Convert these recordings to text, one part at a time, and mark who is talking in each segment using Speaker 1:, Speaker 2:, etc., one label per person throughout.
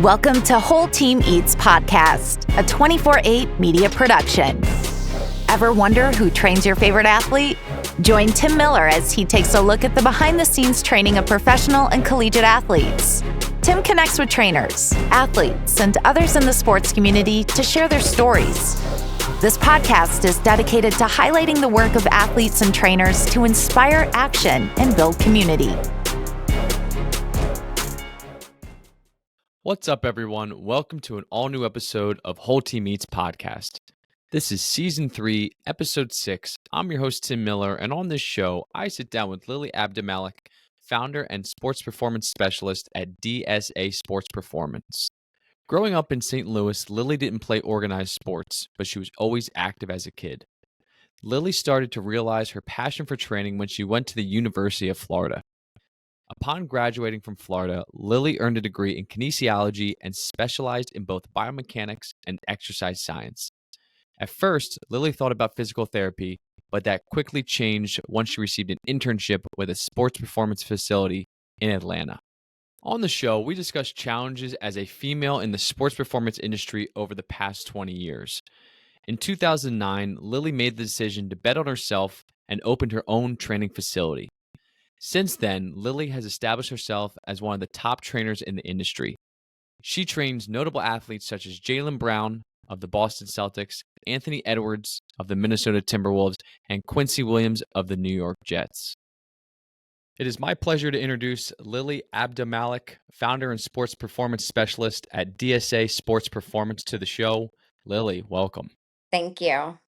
Speaker 1: Welcome to Whole Team Eats Podcast, a 24/8 media production. Ever wonder who trains your favorite athlete? Join Tim Miller as he takes a look at the behind-the-scenes training of professional and collegiate athletes. Tim connects with trainers, athletes, and others in the sports community to share their stories. This podcast is dedicated to highlighting the work of athletes and trainers to inspire action and build community.
Speaker 2: What's up, everyone? Welcome to an all-new episode of Whole Team Eats Podcast. This is Season 3, Episode 6. I'm your host, Tim Miller, and on this show, I sit down with Lily Abdelmalek, founder and sports performance specialist at DSA Sports Performance. Growing up in St. Louis, Lily didn't play organized sports, but she was always active as a kid. Lily started to realize her passion for training when she went to the University of Florida. Upon graduating from Florida, Lily earned a degree in kinesiology and specialized in both biomechanics and exercise science. At first, Lily thought about physical therapy, but that quickly changed once she received an internship with a sports performance facility in Atlanta. On the show, we discuss challenges as a female in the sports performance industry over the past 20 years. In 2009, Lily made the decision to bet on herself and opened her own training facility. Since then, Lily has established herself as one of the top trainers in the industry. She trains notable athletes such as Jalen Brown of the Boston Celtics, Anthony Edwards of the Minnesota Timberwolves, and Quincy Williams of the New York Jets. It is my pleasure to introduce Lily Abdelmalek, founder and sports performance specialist at DSA Sports Performance, to the show. Lily, welcome.
Speaker 3: Thank you.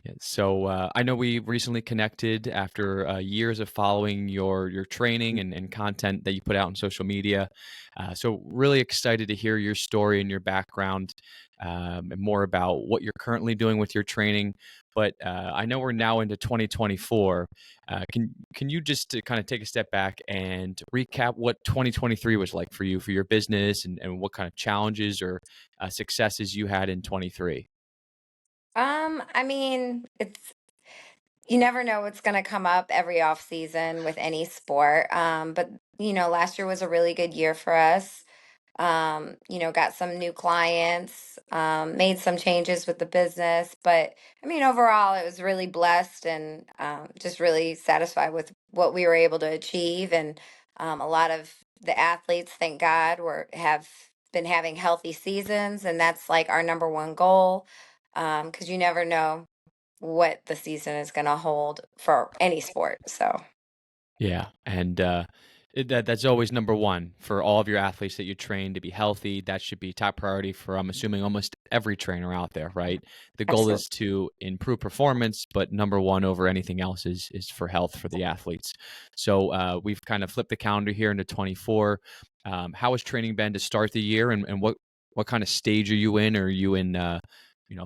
Speaker 2: Yeah, so I know we recently connected after years of following your training and content that you put out on social media. So really excited to hear your story and your background and more about what you're currently doing with your training. But I know we're now into 2024. Can you just kind of take a step back and recap what 2023 was like for you, for your business, and what kind of challenges or successes you had in 23?
Speaker 3: It's you never know what's going to come up every off season with any sport. But last year was a really good year for us. Got some new clients, made some changes with the business, but overall it was really blessed and just really satisfied with what we were able to achieve. And a lot of the athletes, thank God, have been having healthy seasons, and that's like our number one goal. Because you never know what the season is going to hold for any sport. So,
Speaker 2: Yeah, and that's always number one for all of your athletes that you train to be healthy. That should be top priority for, I'm assuming, almost every trainer out there, right? The goal
Speaker 3: absolutely.
Speaker 2: is to improve performance, but number one over anything else is for health for the athletes. So we've kind of flipped the calendar here into 24. How has training been to start the year, and what kind of stage are you in? Are you in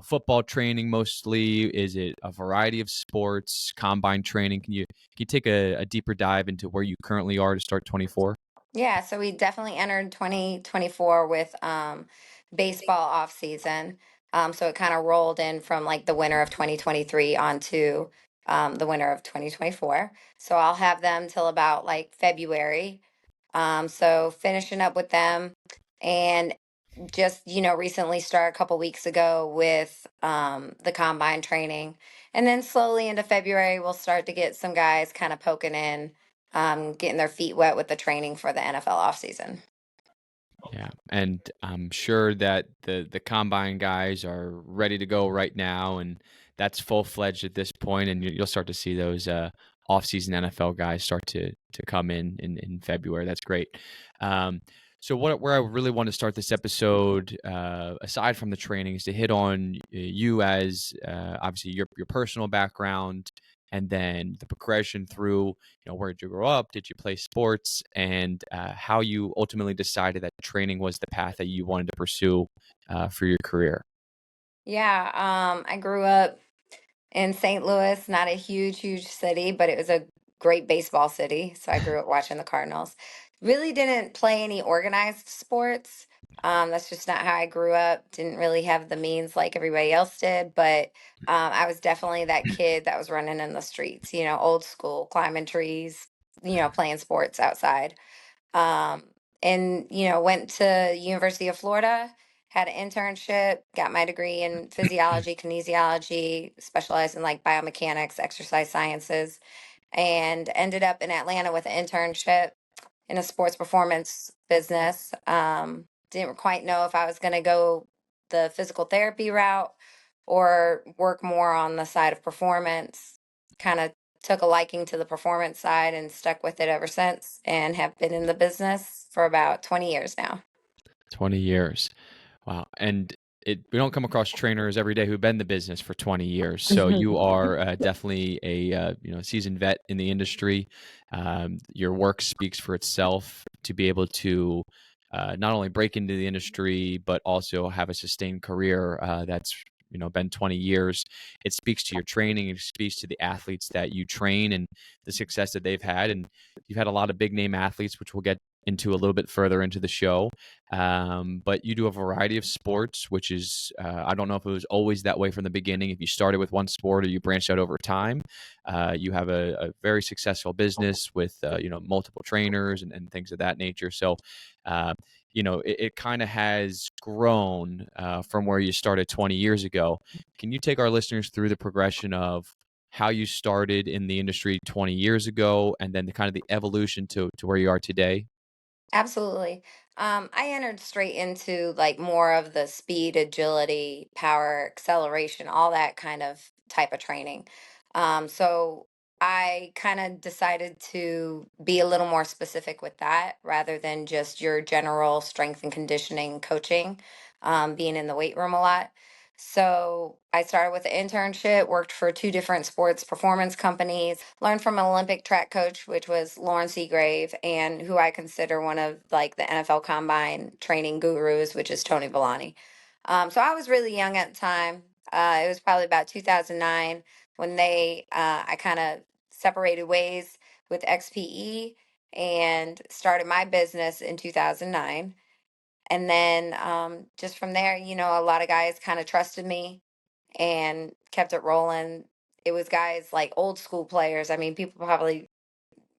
Speaker 2: football training mostly? Is it a variety of sports, combine training? Can you take a deeper dive into where you currently are to start 24?
Speaker 3: Yeah, so we definitely entered 2024 with baseball off season. So it kind of rolled in from like the winter of 2023 onto the winter of 2024. So I'll have them till about like February. So finishing up with them, and just recently started a couple weeks ago with the combine training, and then slowly into February we'll start to get some guys kind of poking in, getting their feet wet with the training for the NFL offseason.
Speaker 2: Yeah, and I'm sure that the combine guys are ready to go right now, and that's full fledged at this point, and you'll start to see those off-season NFL guys start to come in February. That's great. So where I really want to start this episode, aside from the training, is to hit on you as obviously your personal background, and then the progression through, where did you grow up? Did you play sports? And how you ultimately decided that training was the path that you wanted to pursue for your career.
Speaker 3: Yeah, I grew up in St. Louis, not a huge city, but it was a great baseball city. So I grew up watching the Cardinals. Really didn't play any organized sports. That's just not how I grew up. Didn't really have the means like everybody else did, but I was definitely that kid that was running in the streets, old school, climbing trees, playing sports outside. Um, and went to University of Florida, had an internship, got my degree in physiology, kinesiology, specialized in like biomechanics, exercise sciences, and ended up in Atlanta with an internship in a sports performance business. Didn't quite know if I was going to go the physical therapy route or work more on the side of performance. Kind of took a liking to the performance side and stuck with it ever since, and have been in the business for about 20 years now.
Speaker 2: 20 years. Wow. And we don't come across trainers every day who've been in the business for 20 years. So you are definitely a seasoned vet in the industry. Your work speaks for itself to be able to not only break into the industry, but also have a sustained career that's been 20 years. It speaks to your training. It speaks to the athletes that you train and the success that they've had. And you've had a lot of big name athletes, which we'll get into a little bit further into the show. But you do a variety of sports, which is, I don't know if it was always that way from the beginning, if you started with one sport or you branched out over time. You have a very successful business with, multiple trainers and things of that nature. So, it kind of has grown from where you started 20 years ago. Can you take our listeners through the progression of how you started in the industry 20 years ago and then the kind of the evolution to where you are today?
Speaker 3: Absolutely. I entered straight into like more of the speed, agility, power, acceleration, all that kind of type of training. So I kind of decided to be a little more specific with that rather than just your general strength and conditioning coaching, being in the weight room a lot. So I started with an internship, worked for two different sports performance companies, learned from an Olympic track coach, which was Lauren Seagrave, and who I consider one of like the NFL Combine training gurus, which is Tony Villani. So I was really young at the time. It was probably about 2009 when I kind of separated ways with XPE and started my business in 2009. And then just from there, a lot of guys kind of trusted me and kept it rolling. It was guys like old school players. I mean, people probably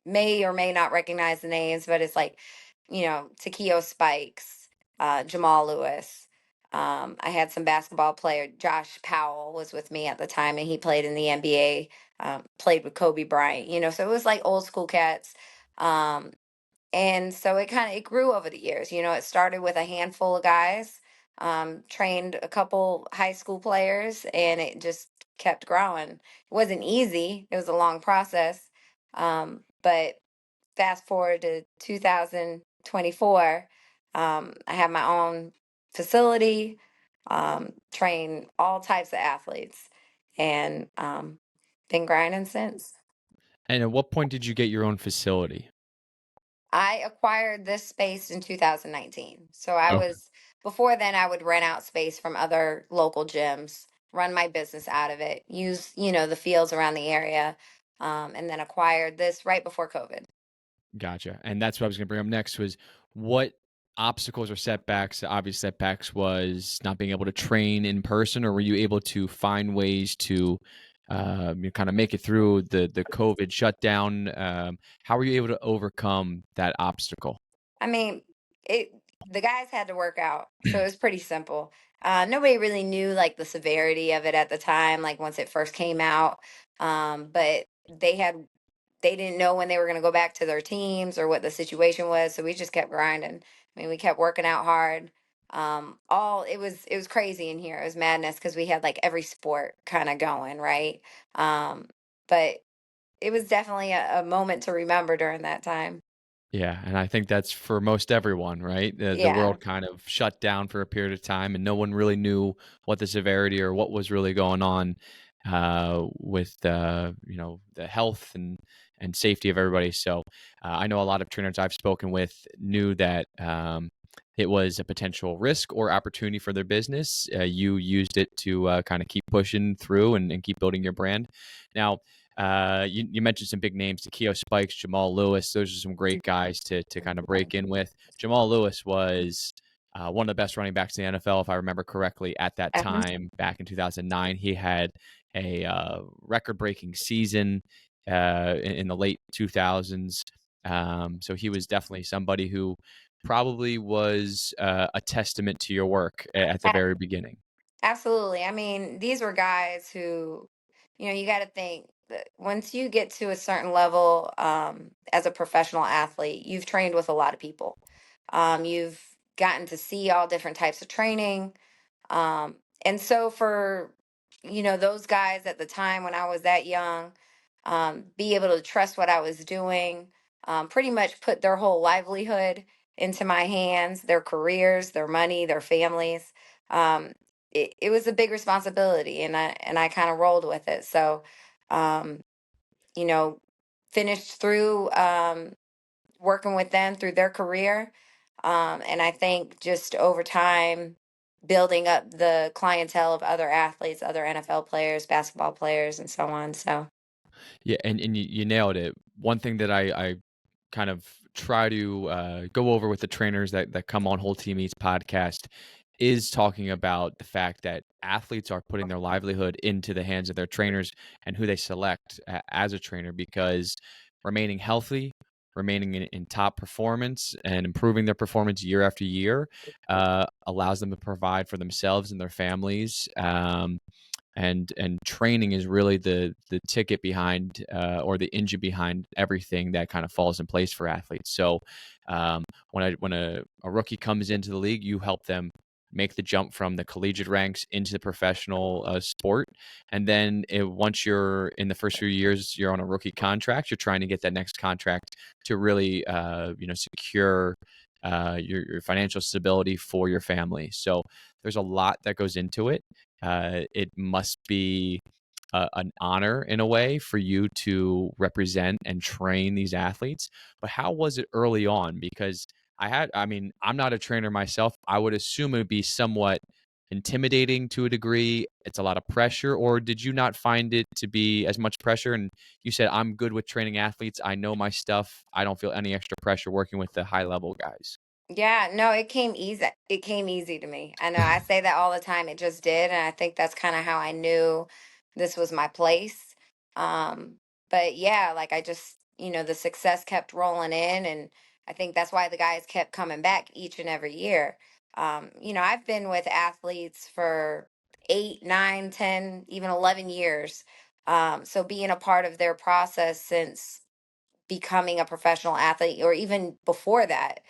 Speaker 3: may or may not recognize the names, but it's like, Takeo Spikes, Jamal Lewis. I had some basketball player, Josh Powell was with me at the time, and he played in the NBA, played with Kobe Bryant, so it was like old school cats. Um, and so it grew over the years. It started with a handful of guys, trained a couple high school players, and it just kept growing. It wasn't easy. It was a long process. But fast forward to 2024, I have my own facility, train all types of athletes, and been grinding since.
Speaker 2: And at what point did you get your own facility?
Speaker 3: I acquired this space in 2019. So
Speaker 2: Okay.
Speaker 3: before then, I would rent out space from other local gyms, run my business out of it, use, the fields around the area, and then acquired this right before COVID.
Speaker 2: Gotcha. And that's what I was going to bring up next was what obstacles or setbacks, the obvious setbacks was not being able to train in person, or were you able to find ways to kind of make it through the COVID shutdown? How were you able to overcome that obstacle?
Speaker 3: I mean, it the guys had to work out, so it was pretty simple. Nobody really knew like the severity of it at the time, like once it first came out. But they didn't know when they were going to go back to their teams or what the situation was, so we just kept grinding. I mean, we kept working out hard. All it was crazy in here. It was madness because we had like every sport kind of going, right? But it was definitely a moment to remember during that time.
Speaker 2: Yeah, and I think that's for most everyone, right? The
Speaker 3: Yeah.
Speaker 2: world kind of shut down for a period of time, and no one really knew what the severity or what was really going on with the health and safety of everybody. So I know a lot of trainers I've spoken with knew that it was a potential risk or opportunity for their business. You used it to kind of keep pushing through and keep building your brand. Now, you mentioned some big names, Takeo Spikes, Jamal Lewis. Those are some great guys to kind of break in with. Jamal Lewis was one of the best running backs in the NFL, if I remember correctly, at that time back in 2009. He had a record-breaking season in the late 2000s. So he was definitely somebody who probably was a testament to your work at the very beginning.
Speaker 3: Absolutely. I mean, these were guys who, you got to think that once you get to a certain level as a professional athlete, you've trained with a lot of people. You've gotten to see all different types of training. Um, and so for, those guys at the time when I was that young, be able to trust what I was doing, pretty much put their whole livelihood into my hands, their careers, their money, their families. Um, it was a big responsibility, and I kind of rolled with it. So, um, you know, finished through working with them through their career. And I think just over time, building up the clientele of other athletes, other NFL players, basketball players, and so on. So,
Speaker 2: Yeah, and you nailed it. One thing that I kind of try to go over with the trainers that come on Whole Team Eats podcast is talking about the fact that athletes are putting their livelihood into the hands of their trainers and who they select as a trainer, because remaining healthy, remaining in top performance and improving their performance year after year allows them to provide for themselves and their families. And training is really the ticket behind or the engine behind everything that kind of falls in place for athletes. So when a rookie comes into the league, you help them make the jump from the collegiate ranks into the professional sport, and then once you're in the first few years, you're on a rookie contract. You're trying to get that next contract to really secure your financial stability for your family. So there's a lot that goes into it. It must be an honor in a way for you to represent and train these athletes. But how was it early on? Because I mean, I'm not a trainer myself. I would assume it would be somewhat intimidating to a degree. It's a lot of pressure, or did you not find it to be as much pressure? And you said, I'm good with training athletes. I know my stuff. I don't feel any extra pressure working with the high level guys.
Speaker 3: yeah, no, it came easy. It came easy to me. I know I say that all the time. It just did, and I think that's kind of how I knew this was my place. Um, but yeah, like I just, the success kept rolling in, and I think that's why the guys kept coming back each and every year. I've been with athletes for 8, 9, 10, even 11 years. So being a part of their process since becoming a professional athlete or even before that,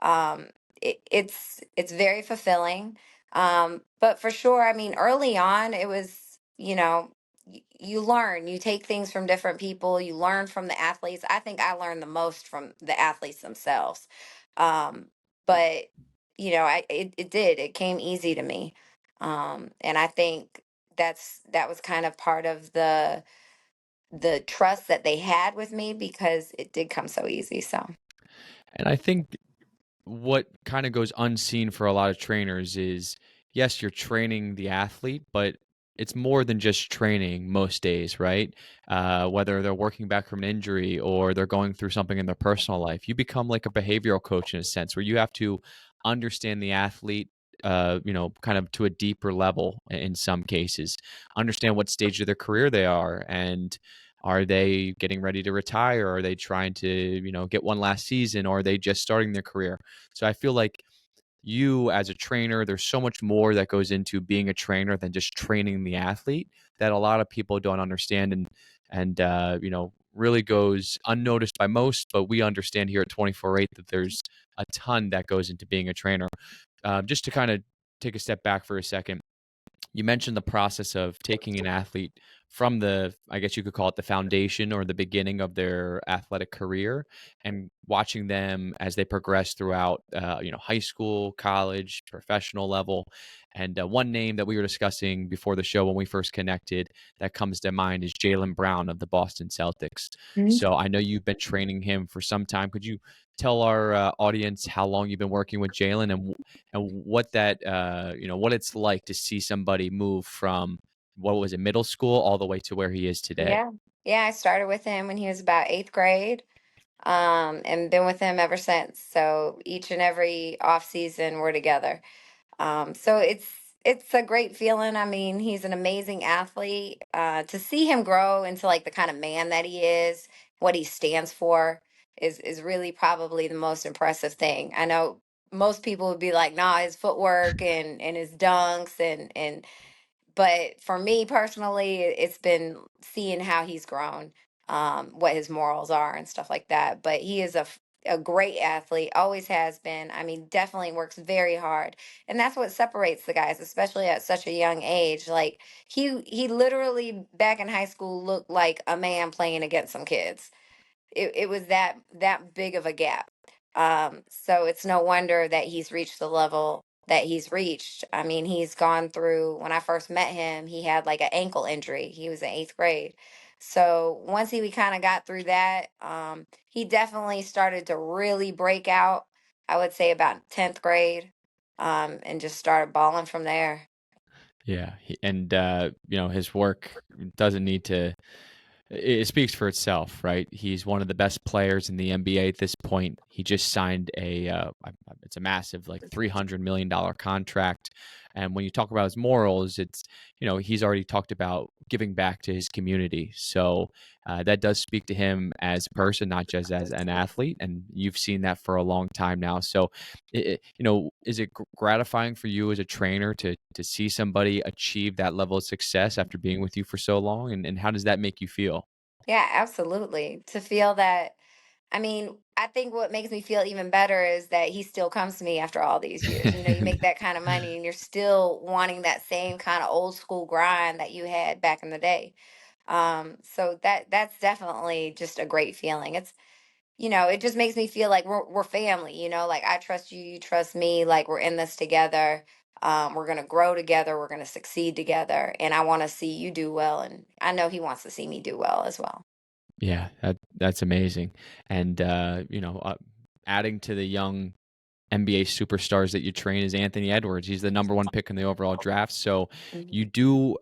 Speaker 3: um it's very fulfilling. But for sure, I mean, early on it was, you learn, you take things from different people, you learn from the athletes. I think I learned the most from the athletes themselves. But it came easy to me. And I think that was kind of part of the trust that they had with me because it did come so easy. So,
Speaker 2: And I think what kind of goes unseen for a lot of trainers is, yes, you're training the athlete, but it's more than just training most days, right? Whether they're working back from an injury or they're going through something in their personal life, you become like a behavioral coach in a sense where you have to understand the athlete. Kind of to a deeper level in some cases, understand what stage of their career they are, and are they getting ready to retire? Are they trying to, get one last season, or are they just starting their career? So I feel like you as a trainer, there's so much more that goes into being a trainer than just training the athlete that a lot of people don't understand, and really goes unnoticed by most. But we understand here at 24/8 that there's a ton that goes into being a trainer. Just to kind of take a step back for a second, you mentioned the process of taking an athlete from I guess you could call it the foundation or the beginning of their athletic career, and watching them as they progress throughout, high school, college, professional level. And one name that we were discussing before the show when we first connected that comes to mind is Jalen Brown of the Boston Celtics. So I know you've been training him for some time. Could you tell our audience how long you've been working with Jalen, and what what it's like to see somebody move from, what was it, middle school all the way to where he is today?
Speaker 3: yeah. Yeah, I started with him when he was about 8th grade, and been with him ever since. So each and every off season we're together. So it's a great feeling. I mean, he's an amazing athlete. To see him grow into like the kind of man that he is, what he stands for, is really probably the most impressive thing. I know most people would be like, nah, his footwork and his dunks but for me personally, it's been seeing how he's grown, what his morals are and stuff like that. But he is a great athlete, always has been. I mean, definitely works very hard. And that's what separates the guys, especially at such a young age. Like he literally back in high school looked like a man playing against some kids. It was that big of a gap. So it's no wonder that he's reached the level that he's reached. I mean, he's gone through, when I first met him, he had like an ankle injury. He was in eighth grade. So once he we kind of got through that, he definitely started to really break out, I would say about 10th grade, and just started balling from there.
Speaker 2: Yeah, and his work doesn't need to. It speaks for itself, right? He's one of the best players in the NBA at this point. He just signed it's a massive, like $300 million contract. And when you talk about his morals, it's, he's already talked about giving back to his community. So that does speak to him as a person, not just as an athlete. And you've seen that for a long time now. So, is it gratifying for you as a trainer to see somebody achieve that level of success after being with you for so long? And how does that make you feel?
Speaker 3: Yeah, absolutely. To feel that, I mean, I think what makes me feel even better is that he still comes to me after all these years. You know, you make that kind of money and you're still wanting that same kind of old school grind that you had back in the day. So that's definitely just a great feeling. It's, it just makes me feel like we're family, like I trust you, you trust me, like we're in this together. We're gonna grow together, we're gonna succeed together, and I want to see you do well, and I know he wants to see me do well as well.
Speaker 2: Yeah, that's amazing. And adding to the young NBA superstars that you train is Anthony Edwards. He's the number one pick in the overall draft. So
Speaker 3: Mhm.
Speaker 2: you do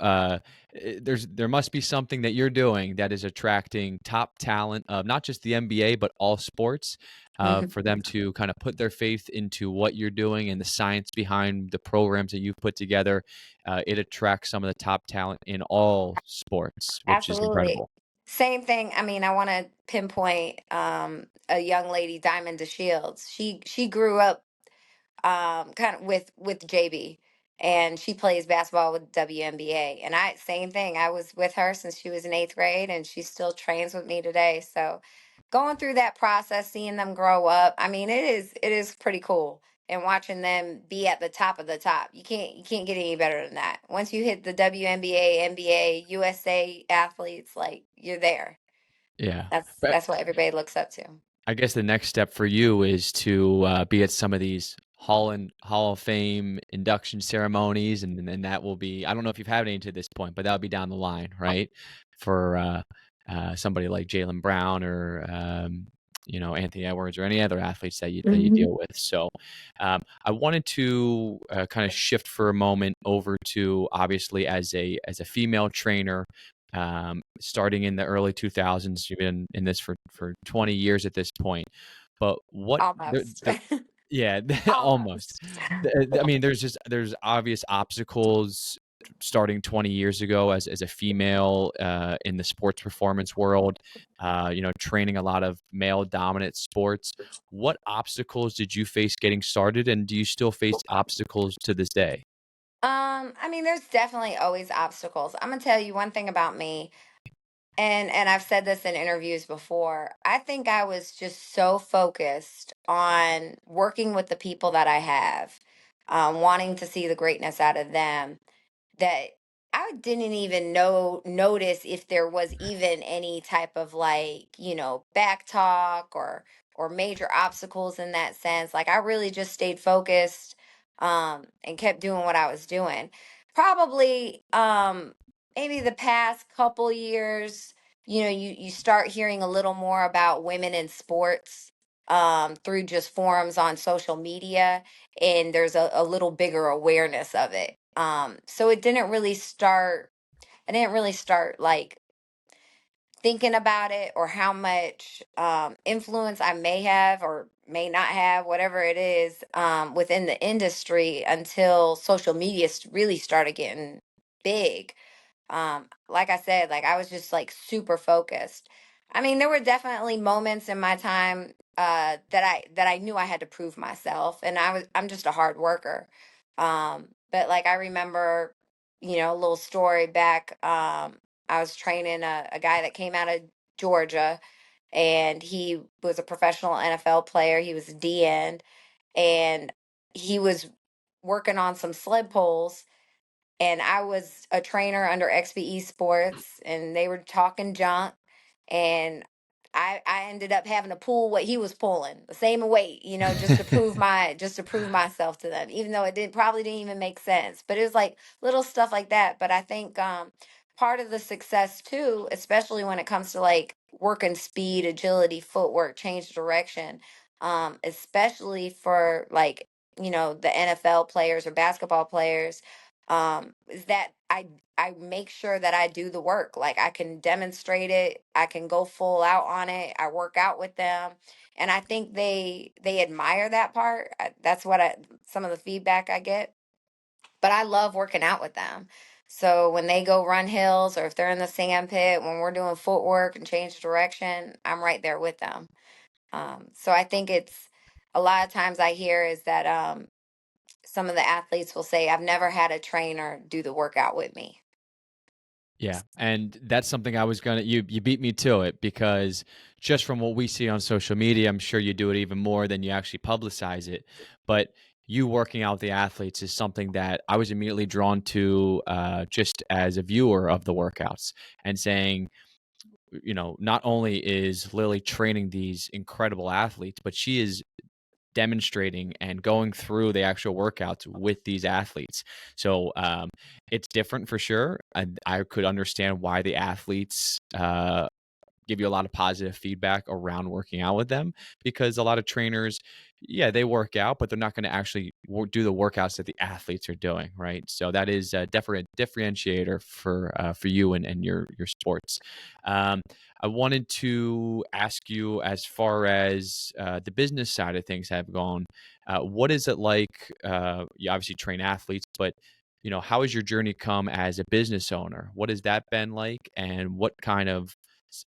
Speaker 2: there must be something that you're doing that is attracting top talent of not just the NBA but all sports,
Speaker 3: Mhm.
Speaker 2: for them to kind of put their faith into what you're doing and the science behind the programs that you've put together. It attracts some of the top talent in all sports, which is
Speaker 3: Absolutely.
Speaker 2: incredible.
Speaker 3: Same thing. I mean, I want to pinpoint a young lady, Diamond DeShields. She grew up kind of with JB, and she plays basketball with WNBA. And I same thing. I was with her since she was in eighth grade, and she still trains with me today. So going through that process, seeing them grow up, I mean, it is pretty cool. And watching them be at the top of the top, you can't get any better than that. Once you hit the WNBA, NBA, USA athletes, like you're there.
Speaker 2: Yeah.
Speaker 3: That's what everybody looks up to.
Speaker 2: I guess the next step for you is to be at some of these Hall of Fame induction ceremonies, and that will be, I don't know if you've had any to this point, but that'll be down the line, right? For somebody like Jalen Brown or Anthony Edwards or any other athletes that you
Speaker 3: Mhm.
Speaker 2: deal with. So I wanted to kind of shift for a moment over to, obviously, as a female trainer, starting in the early 2000s. You've been in this for 20 years at this point. But what
Speaker 3: Almost.
Speaker 2: yeah, almost.
Speaker 3: Almost.
Speaker 2: I mean, there's obvious obstacles starting 20 years ago as a female in the sports performance world, training a lot of male dominant sports. What obstacles did you face getting started, and do you still face obstacles to this day?
Speaker 3: I mean, there's definitely always obstacles. I'm gonna tell you one thing about me, and I've said this in interviews before. I think I was just so focused on working with the people that I have, wanting to see the greatness out of them, that I didn't even notice if there was even any type of like, back talk or major obstacles in that sense. Like I really just stayed focused and kept doing what I was doing. Probably maybe the past couple years, you start hearing a little more about women in sports through just forums on social media, and there's a little bigger awareness of it. So I didn't really start like thinking about it or how much influence I may have or may not have, whatever it is, within the industry until social media really started getting big. Like I said, like I was just like super focused. I mean, there were definitely moments in my time that I knew I had to prove myself, and I'm just a hard worker. But like I remember, a little story back. I was training a guy that came out of Georgia, and he was a professional NFL player. He was a DN, and he was working on some sled poles, and I was a trainer under XBE Sports, and they were talking junk, and I ended up having to pull what he was pulling, the same weight, just to prove myself to them, even though it probably didn't even make sense. But it was like little stuff like that. But I think part of the success too, especially when it comes to like working speed, agility, footwork, change of direction, especially for like the NFL players or basketball players, is that I make sure that I do the work. Like I can demonstrate it, I can go full out on it. I work out with them, and I think they admire that part. That's what some of the feedback I get. But I love working out with them. So when they go run hills, or if they're in the sand pit, when we're doing footwork and change direction, I'm right there with them. So I think it's a lot of times I hear is that some of the athletes will say, I've never had a trainer do the workout with me.
Speaker 2: Yeah, and that's something I was gonna you beat me to it, because just from what we see on social media, I'm sure you do it even more than you actually publicize it. But you working out with the athletes is something that I was immediately drawn to, just as a viewer of the workouts, and saying, not only is Lily training these incredible athletes, but she is demonstrating and going through the actual workouts with these athletes. So it's different for sure. I could understand why the athletes give you a lot of positive feedback around working out with them, because a lot of trainers, yeah, they work out, but they're not going to actually do the workouts that the athletes are doing, right? So that is a differentiator for you and your sports. Um, I wanted to ask you, as far as the business side of things have gone, what is it like? You obviously train athletes, but how has your journey come as a business owner? What has that been like, and what kind of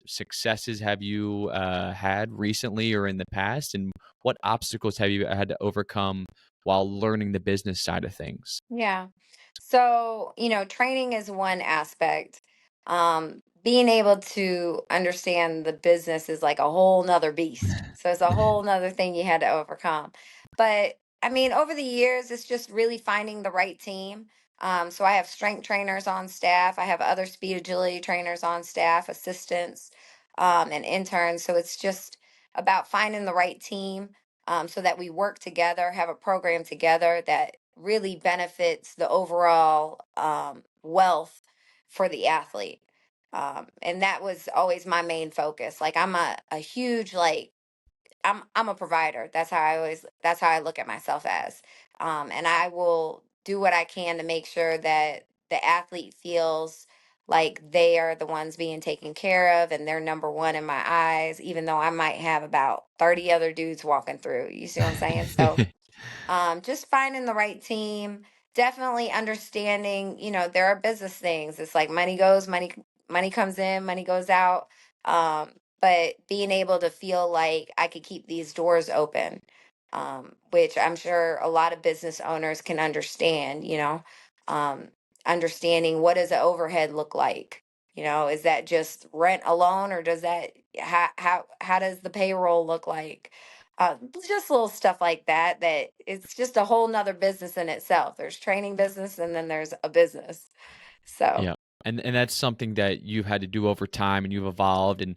Speaker 2: successes have you had recently or in the past, and what obstacles have you had to overcome while learning the business side of things?
Speaker 3: Yeah. So, training is one aspect. Being able to understand the business is like a whole nother beast. So it's a whole nother thing you had to overcome. But I mean, over the years, it's just really finding the right team. So I have strength trainers on staff. I have other speed agility trainers on staff, assistants, and interns. So it's just about finding the right team, so that we work together, have a program together that really benefits the overall wealth for the athlete. And that was always my main focus. Like I'm a huge like I'm a provider. That's how I look at myself as. And I will do what I can to make sure that the athlete feels like they are the ones being taken care of, and they're number one in my eyes, even though I might have about 30 other dudes walking through. You see what I'm saying? So just finding the right team, definitely understanding, there are business things. It's like money goes, money comes in, money goes out. But being able to feel like I could keep these doors open, which I'm sure a lot of business owners can understand, um, understanding what does the overhead look like? Is that just rent alone, or does that, how does the payroll look like? Just little stuff like that, that it's just a whole nother business in itself. There's training business, and then there's a business. So
Speaker 2: Yeah. And that's something that you've had to do over time, and you've evolved, and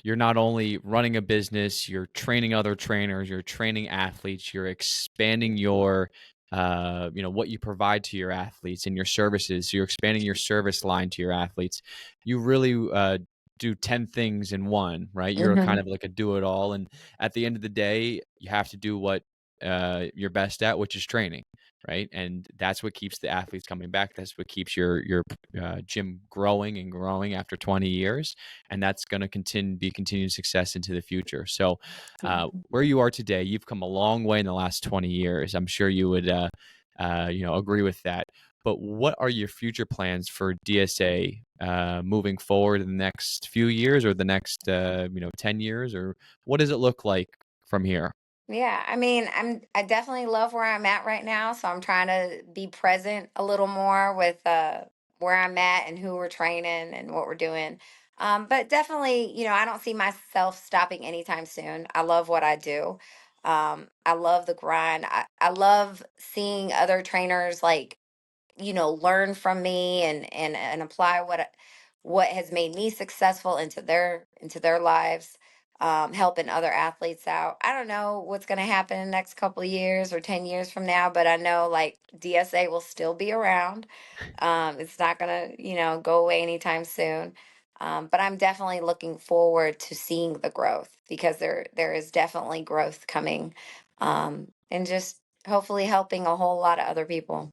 Speaker 2: you're not only running a business, you're training other trainers, you're training athletes, you're expanding your what you provide to your athletes and your services. So you're expanding your service line to your athletes. You really do 10 things in one, right? You're kind
Speaker 3: mhm.
Speaker 2: of like a do it all. And at the end of the day, you have to do what you're best at, which is training, right? And that's what keeps the athletes coming back. That's what keeps your gym growing and growing after 20 years, and that's going to be continued success into the future. So, where you are today, you've come a long way in the last 20 years. I'm sure you would, agree with that. but what are your future plans for DSA moving forward in the next few years or the next 10 years, or what does it look like from here?
Speaker 3: Yeah, I mean, I definitely love where I'm at right now, so I'm trying to be present a little more with where I'm at and who we're training and what we're doing. But definitely, I don't see myself stopping anytime soon. I love what I do. I love the grind. I love seeing other trainers like learn from me and apply what has made me successful into their lives, helping other athletes out. I don't know what's going to happen in the next couple of years or 10 years from now, but I know like DSA will still be around. It's not going to go away anytime soon. But I'm definitely looking forward to seeing the growth, because there is definitely growth coming, and just hopefully helping a whole lot of other people.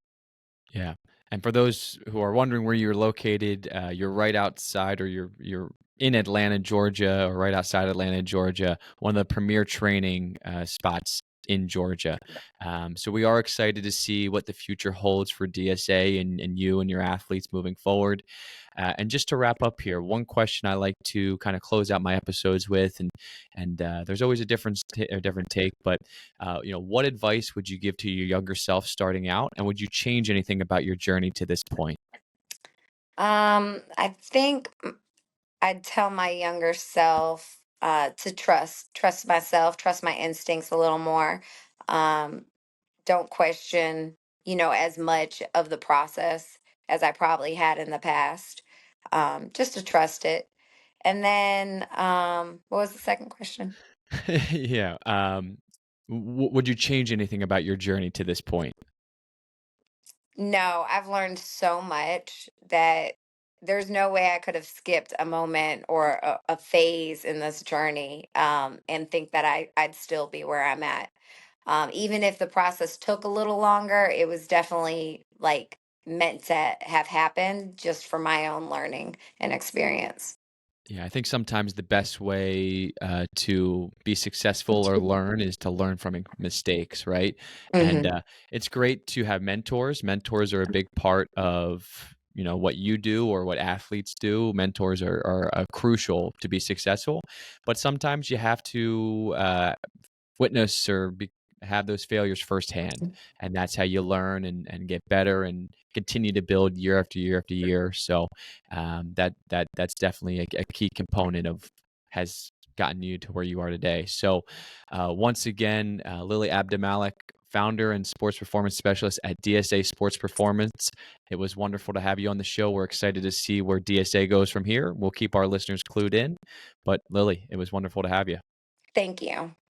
Speaker 2: Yeah. And for those who are wondering where you're located, you're right outside, or you're in Atlanta, Georgia, or right outside Atlanta, Georgia, one of the premier training spots in Georgia. So we are excited to see what the future holds for DSA and you and your athletes moving forward. And just to wrap up here, one question I like to kind of close out my episodes with, and there's always a different take, but what advice would you give to your younger self starting out, and would you change anything about your journey to this point?
Speaker 3: I think I'd tell my younger self to trust myself, trust my instincts a little more. Um, don't question, as much of the process as I probably had in the past. Just to trust it. And then, what was the second question?
Speaker 2: Yeah. Would you change anything about your journey to this point?
Speaker 3: No, I've learned so much that there's no way I could have skipped a moment or a phase in this journey, and think that I'd still be where I'm at. Even if the process took a little longer, it was definitely like meant to have happened just for my own learning and experience.
Speaker 2: Yeah, I think sometimes the best way to be successful or learn is to learn from mistakes, right? And
Speaker 3: Hmm.
Speaker 2: it's great to have mentors. Mentors are a big part of what you do or what athletes do. Mentors are crucial to be successful, but sometimes you have to witness or have those failures firsthand, and that's how you learn and get better and continue to build year after year after year. So that's definitely a key component of has gotten you to where you are today. So once again, Lily Abdelmalek, founder and sports performance specialist at DSA Sports Performance. It was wonderful to have you on the show. We're excited to see where DSA goes from here. We'll keep our listeners clued in, but Lily, it was wonderful to have you.
Speaker 3: Thank you.